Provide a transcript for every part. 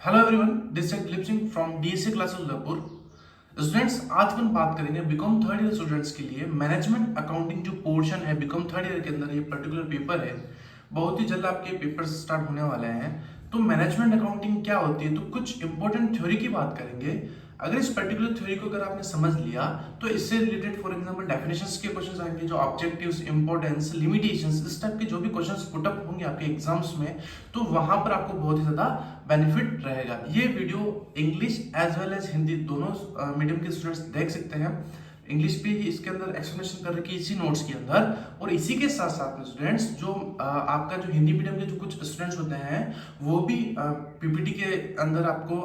Hello everyone, this is Dilip Singh from DSC classes Udaipur. Students, आज अपन बात करेंगे बीकॉम थर्ड ईयर स्टूडेंट्स के लिए मैनेजमेंट अकाउंटिंग जो पोर्शन है बीकॉम थर्ड ईयर के अंदर। ये पर्टिकुलर पेपर है, बहुत ही जल्द आपके पेपर स्टार्ट होने वाले हैं। तो मैनेजमेंट अकाउंटिंग क्या होती है, तो कुछ इंपॉर्टेंट थ्योरी की बात करेंगे। अगर इस पर्टिकुलर थ्योरी को अगर आपने समझ लिया तो इससे रिलेटेड फॉर एग्जांपल डेफिनेशंस के क्वेश्चंस आएंगे, जो ऑब्जेक्टिव्स, इंपॉर्टेंस, लिमिटेशंस, इस टाइप के जो भी क्वेश्चंस पुट अप होंगे आपके एग्जाम्स में, तो वहां पर आपको बहुत ही ज्यादा बेनिफिट रहेगा। ये video English as well as Hindi दोनों मीडियम के स्टूडेंट्स देख सकते हैं। इंग्लिश भी इसके अंदर एक्सप्लेनेशन कर रखी है इसी नोट्स के अंदर, और इसी के साथ साथ में स्टूडेंट्स जो आपका जो हिंदी मीडियम के जो कुछ स्टूडेंट्स होते हैं वो भी पीपीटी के अंदर आपको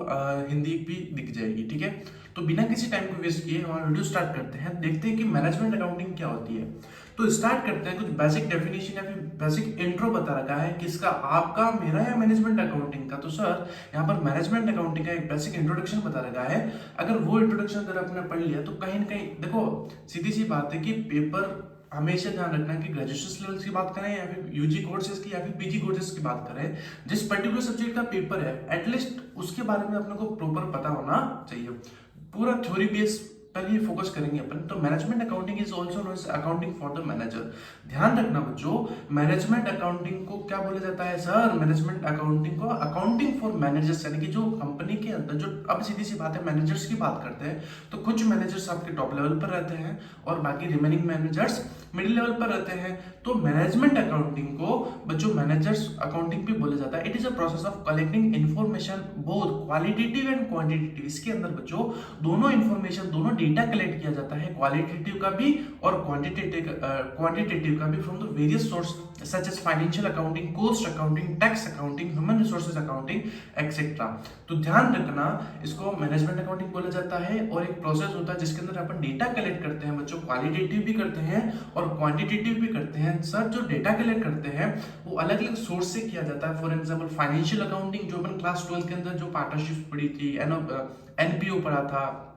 हिंदी भी दिख जाएगी। ठीक है, तो बिना किसी टाइम को वेस्ट किए हमारा वीडियो स्टार्ट करते हैं, देखते हैं कि मैनेजमेंट अकाउंटिंग क्या होती है। तो स्टार्ट करते हैं। कुछ बेसिक डेफिनेशन या फिर बेसिक इंट्रो बता रखा है किसका, आपका, मेरा या मैनेजमेंट अकाउंटिंग का। तो सर यहाँ पर मैनेजमेंट अकाउंटिंग का एक बेसिक इंट्रोडक्शन बता रखा है। अगर वो इंट्रोडक्शन अगर आपने पढ़ लिया तो कहीं ना कहीं देखो, सीधी सी बात है कि पेपर हमेशा ध्यान रखना है कि ग्रेजुएशन लेवल्स की बात करें या फिर यूजी कोर्सेज की या फिर पीजी कोर्सेज की बात करें, जिस पर्टिकुलर सब्जेक्ट का पेपर है एटलीस्ट उसके बारे में अपने को प्रॉपर पता होना चाहिए। पूरा थ्योरी बेस पहले फोकस करेंगे अपन। तो management accounting is also known as accounting for the manager. ध्यान रखना बच्चों, मैनेजमेंट अकाउंटिंग को क्या बोला जाता है सर? मैनेजमेंट अकाउंटिंग को अकाउंटिंग फॉर मैनेजर्स, यानी कि जो कंपनी के अंदर जो, अब सीधी सी बात है मैनेजर्स की बात करते हैं तो कुछ मैनेजर्स आपके टॉप लेवल पर रहते हैं और बाकी रिमेनिंग मैनेजर्स मिडिल लेवल पर रहते हैं। तो मैनेजमेंट अकाउंटिंग को बच्चों मैनेजर्स अकाउंटिंग भी बोला जाता है। It is a process of collecting information both qualitative and quantitative. इसके अंदर बच्चों दोनों इन्फॉर्मेशन, दोनों डेटा कलेक्ट किया जाता है, क्वालिटेटिव का भी और क्वांटिटेटिव का भी, from the various source such as financial accounting, cost accounting, tax accounting, human resources accounting etcetera. तो ध्यान रखना, इसको मैनेजमेंट अकाउंटिंग बोला जाता है। और एक प्रोसेस होता है जिसके अंदर अपन डेटा कलेक्ट करते हैं बच्चों, क्वालिटेटिव भी करते हैं और क्वांटिटेटिव भी करते हैं। सर जो डेटा कलेक्ट करते हैं वो अलग अलग सोर्स से किया जाता है। फॉर एग्जांपल फाइनेंशियल अकाउंटिंग जो अपन क्लास 12 के अंदर जो पार्टनरशिप पढ़ी थी, एनपीओ पढ़ा था,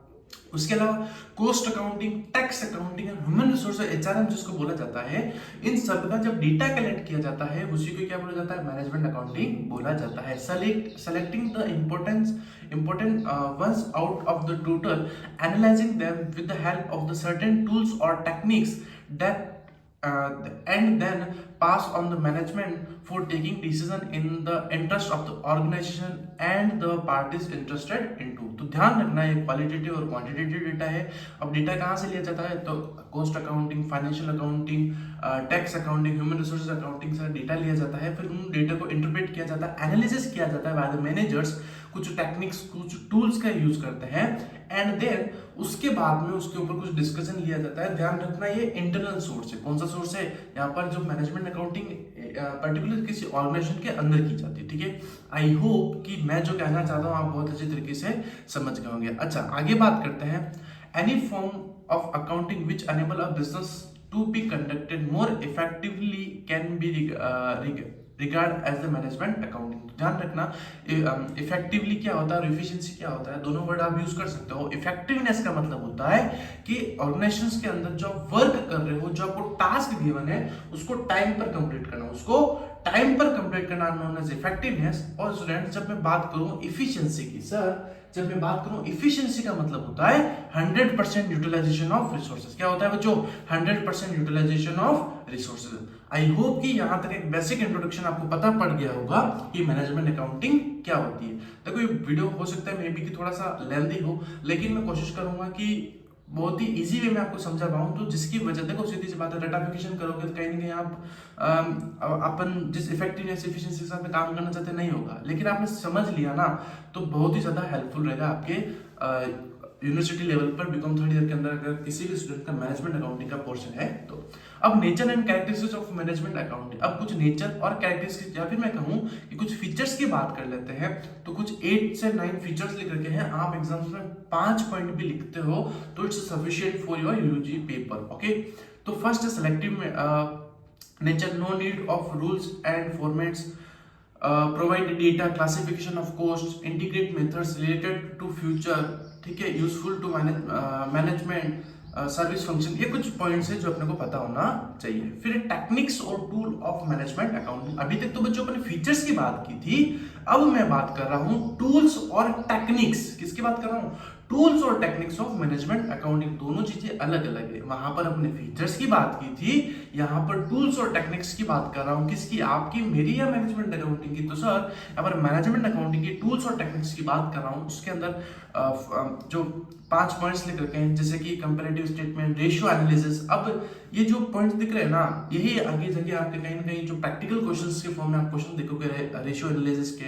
उसके अलावा cost accounting, tax accounting, human resource HRM जिसको बोला जाता है, इन सब का जब डेटा कलेक्ट किया जाता है उसी को क्या बोला जाता है? मैनेजमेंट अकाउंटिंग बोला जाता है। Selecting the important ones out of the total, analyzing them with the help of the certain tools or techniques that and then pass on the management for taking decision in the interest of the organization and the parties interested into। तो ध्यान रखना है qualitative और quantitative data है। अब data कहाँ से लिया जाता है? तो cost accounting, financial accounting, tax accounting, human resources accounting से डेटा लिया जाता है, फिर उन डेटा को इंटरप्रेट किया जाता है, एनालिसिस किया जाता है बाय द मैनेजर्स, कुछ टेक्निक्स, कुछ टूल्स का यूज करते हैं, एंड देन उसके बाद में उसके ऊपर कुछ डिस्कशन लिया जाता है। ध्यान रखना ये इंटरनल सोर्स है। कौन सा सोर्स है? यहाँ पर जो मैनेजमेंट अकाउंटिंग पर्टिकुलर किसी ऑर्गेनाइजेशन के अंदर की जाती है। ठीक है, आई होप कि मैं जो कहना चाहता हूँ आप बहुत अच्छे तरीके से समझ गए होंगे। अच्छा, आगे बात करते हैं। Any form of accounting which enable a business to be conducted more effectively can be regard as the management accounting. ध्यान रखना, इफेक्टिवली क्या होता है और इफिशिएंसी क्या होता है, दोनों वर्ड आप यूज कर सकते हो। इफेक्टिवनेस का मतलब होता है कि ऑर्गेनाइजेशंस के अंदर जो वर्क कर रहे हो, जो आपको टास्क गिवन है उसको टाइम पर कंप्लीट करना, उसको टाइम पर कंप्लीट करना नोन एज इफेक्टिवनेस। और स्टूडेंट जब मैं बात करूं इफिशिएंसी की, सर जब मैं बात करूं इफिशिएंसी का मतलब होता है 100% यूटिलाइजेशन ऑफ रिसोर्सेज। क्या होता है बच्चों? 100% utilization of resources. I hope कि यहां तक एक बेसिक इंट्रोडक्शन आपको पता पड़ गया होगा कि मैनेजमेंट अकाउंटिंग क्या होती है। देखो ये वीडियो हो सकता है मे बी कि थोड़ा सा लेंथी हो, लेकिन मैं कोशिश करूंगा कि बहुत ही इजी वे में आपको समझा पाऊं। तो जिसकी वजह, देखो सीधी सी बात है, डाटाफिकेशन करोगे तो कहीं ना कहीं आप अपन जिस इफेक्टिवनेस एफिशिएंसी के साथ में काम करना चाहते नहीं होगा, लेकिन आपने समझ लिया ना तो बहुत ही ज्यादा हेल्पफुल रहेगा आपके यूनिवर्सिटी लेवल पर बीकॉम थर्ड ईयर के अंदर अगर किसी भी स्टूडेंट का मैनेजमेंट अकाउंटिंग का पोर्शन है तो। अब nature and characteristics of management accounting. अब कुछ नेचर और कैरेक्टरिस्टिक्स या फिर मैं कहूं कि कुछ फीचर्स की बात कर लेते हैं। तो कुछ 8 से 9 फीचर्स लिख रखे हैं। आप एग्जाम्स में 5 पॉइंट भी लिखते हो तो it's sufficient for your UG paper. Okay, तो first selective nature, no need of rules and formats, provide data, classification of cost, integrate methods related to future, ठीक है, useful to management, service function, ये कुछ points है जो अपने को पता होना चाहिए। फिर टेक्निक्स और टूल ऑफ मैनेजमेंट अकाउंटिंग। अभी तक तो बच्चों अपने फीचर्स की बात की थी, अब मैं बात कर रहा हूं टूल्स और टेक्निक्स। किसकी बात कर रहा हूं? टूल्स और टेक्निक्स ऑफ मैनेजमेंट अकाउंटिंग। दोनों चीजें अलग अलग है। वहां पर अपने फीचर्स की बात की थी, यहाँ पर टूल्स और टेक्निक्स की बात कर रहा हूं। किसकी? आपकी, मेरी या मैनेजमेंट अकाउंटिंग की? तो सर यहाँ पर मैनेजमेंट अकाउंटिंग की टूल्स और टेक्निक्स की बात कर रहा हूं। उसके अंदर जो 5 पॉइंट्स लिख रखे हैं, जैसे कि कंपैरेटिव स्टेटमेंट, रेशियो एनालिसिस। अब ये जो पॉइंट्स दिख रहे हैं ना, यही आगे जाके आपके कहीं ना कहीं जो प्रैक्टिकल क्वेश्चंस के फॉर्म में आप क्वेश्चन देखोगे, रेशियो एनालिसिस के,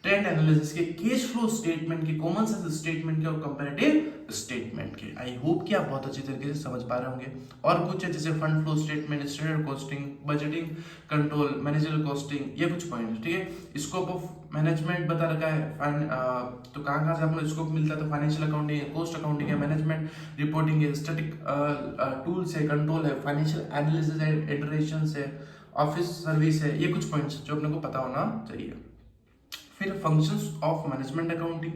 ट्रेंड एनालिसिस के, कैश फ्लो स्टेटमेंट के, कॉमन सेंस स्टेटमेंट के और कंपैरेटिव स्टेटमेंट के। आई होप कि आप बहुत अच्छी तरीके से समझ पा रहे होंगे। और कुछ है जैसे fund flow statement, standard costing, budgeting control, managerial costing, ये कुछ पॉइंट, ठीक है। स्कोप ऑफ मैनेजमेंट बता रखा है, तो कहाँ से आपको स्कोप मिलता है? तो फाइनेंशियल अकाउंटिंग है, कॉस्ट अकाउंटिंग है, मैनेजमेंट रिपोर्टिंग है, स्टैटिक टूल्स है, कंट्रोल है, फाइनेंशियल एनालिसिस है, इटरेशंस है, ऑफिस सर्विस है। ये कुछ पॉइंट्स जो अपने को पता होना चाहिए। फिर फंक्शंस ऑफ मैनेजमेंट अकाउंटिंग,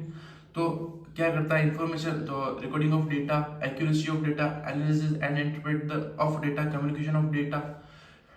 तो क्या करता है? इंफॉर्मेशन, तो recording of data, accuracy of data, analysis and interpret of data, communication of data.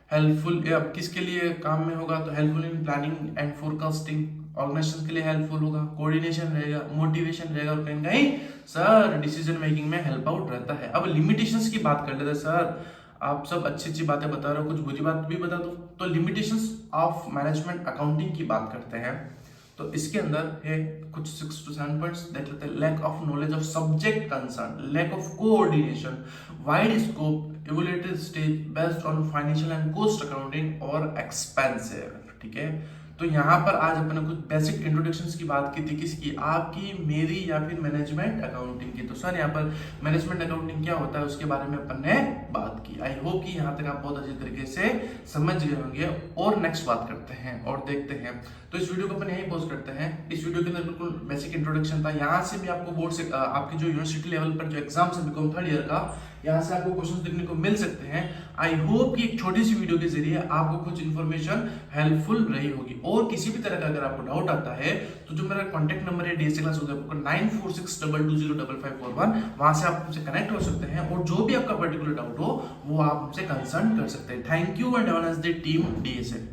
Helpful अब किसके लिए काम में होगा? तो helpful in planning and forecasting, organization के लिए हेल्पफुल होगा, कोऑर्डिनेशन रहेगा, मोटिवेशन रहेगा, और कहीं कहीं सर डिसीजन मेकिंग में हेल्प आउट रहता है। अब लिमिटेशंस की बात कर लेते हैं। सर आप सब अच्छी अच्छी बातें बता रहे हो, कुछ बुरी बात भी बता दो। तो लिमिटेशंस ऑफ मैनेजमेंट अकाउंटिंग की बात करते हैं, तो इसके अंदर है कुछ 6 to 7 पॉइंट्स देख लेते हैं। Lack of knowledge of subject concern, lack of coordination, wide scope, evolutive stage based on financial and cost accounting और एक्सपेंसिव, ठीक है। तो यहाँ पर आज अपन ने कुछ बेसिक इंट्रोडक्शंस की बात की थी, किसकी? आपकी, मेरी, या फिर मैनेजमेंट अकाउंटिंग की। तो सर यहाँ पर मैनेजमेंट अकाउंटिंग क्या होता है उसके बारे में अपन ने बात की। आई होप कि यहाँ तक आप बहुत अच्छे तरीके से समझ गए होंगे। और नेक्स्ट बात करते हैं और देखते हैं। तो इस वीडियो को अपन यहीं पोस्ट करते हैं। इस वीडियो के अंदर बिल्कुल बेसिक इंट्रोडक्शन था। यहाँ से भी आपको बोर्ड से आपकी जो यूनिवर्सिटी लेवल पर जो एग्जाम है बीकॉम 3rd ईयर का, यहाँ से आपको क्वेश्चंस देखने को मिल सकते हैं। आई होप कि एक छोटी सी वीडियो के जरिए आपको कुछ इन्फॉर्मेशन हेल्पफुल रही होगी। और किसी भी तरह का अगर आपको डाउट आता है तो जो मेरा कॉन्टैक्ट नंबर है डीएसए क्लास उदयपुर का 9462205541, वहां से आप मुझसे कनेक्ट हो सकते हैं और जो भी आपका पर्टिकुलर डाउट हो वो आप मुझसे कंसर्न कर सकते हैं। Thank you and have a nice day team DSA.